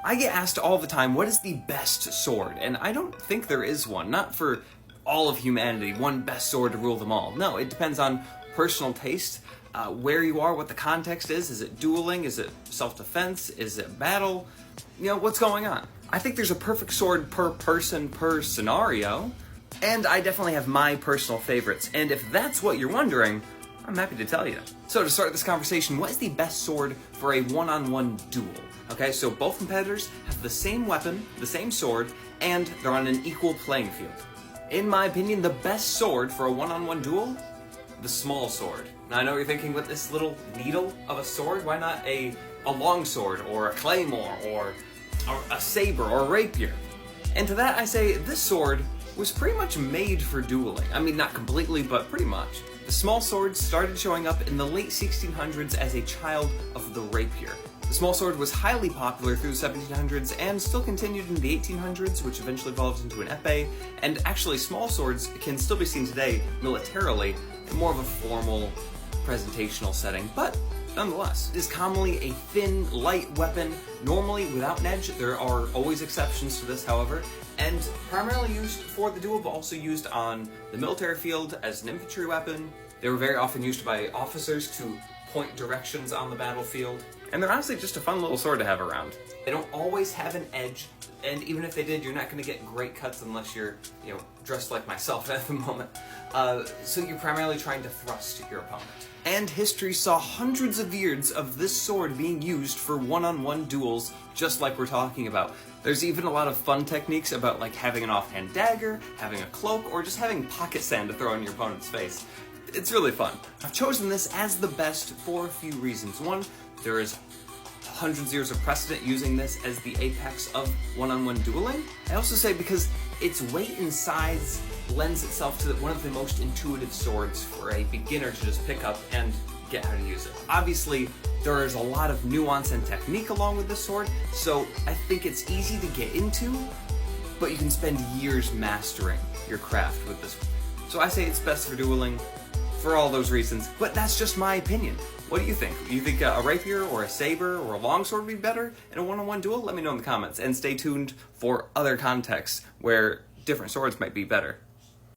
I get asked all the time, what is the best sword? And I don't think there is one. Not for all of humanity, one best sword to rule them all. No, it depends on personal taste, where you are, what the context is. Is it dueling? Is it self-defense? Is it battle? You know, what's going on? I think there's a perfect sword per person, per scenario, and I definitely have my personal favorites. And if that's what you're wondering, I'm happy to tell you. So to start this conversation, what is the best sword for a one-on-one duel? Okay, so both competitors have the same weapon, the same sword, and they're on an equal playing field. In my opinion, the best sword for a one-on-one duel? The small sword. Now I know you're thinking, with this little needle of a sword, why not a long sword, or a claymore, or a saber, or a rapier? And to that I say, this sword was pretty much made for dueling. I mean, not completely, but pretty much. The small sword started showing up in the late 1600s as a child of the rapier. The small sword was highly popular through the 1700s and still continued in the 1800s, which eventually evolved into an epee, and actually small swords can still be seen today militarily in more of a formal presentational setting, but nonetheless, it is commonly a thin, light weapon, normally without an edge. There are always exceptions to this, however, and primarily used for the duel, but also used on the military field as an infantry weapon. They were very often used by officers to point directions on the battlefield, and they're honestly just a fun little sword to have around. They don't always have an edge, and even if they did, you're not going to get great cuts unless you're, dressed like myself at the moment. So you're primarily trying to thrust your opponent. And history saw hundreds of years of this sword being used for one-on-one duels, just like we're talking about. There's even a lot of fun techniques about like having an offhand dagger, having a cloak, or just having pocket sand to throw in your opponent's face. It's really fun. I've chosen this as the best for a few reasons. One, there is hundreds of years of precedent using this as the apex of one-on-one dueling. I also say because its weight and size lends itself to one of the most intuitive swords for a beginner to just pick up and get how to use it. Obviously, there is a lot of nuance and technique along with this sword, so I think it's easy to get into, but you can spend years mastering your craft with this. So I say it's best for dueling for all those reasons, but that's just my opinion. What do you think? Do you think a rapier or a saber or a longsword would be better in a one-on-one duel? Let me know in the comments, and stay tuned for other contexts where different swords might be better.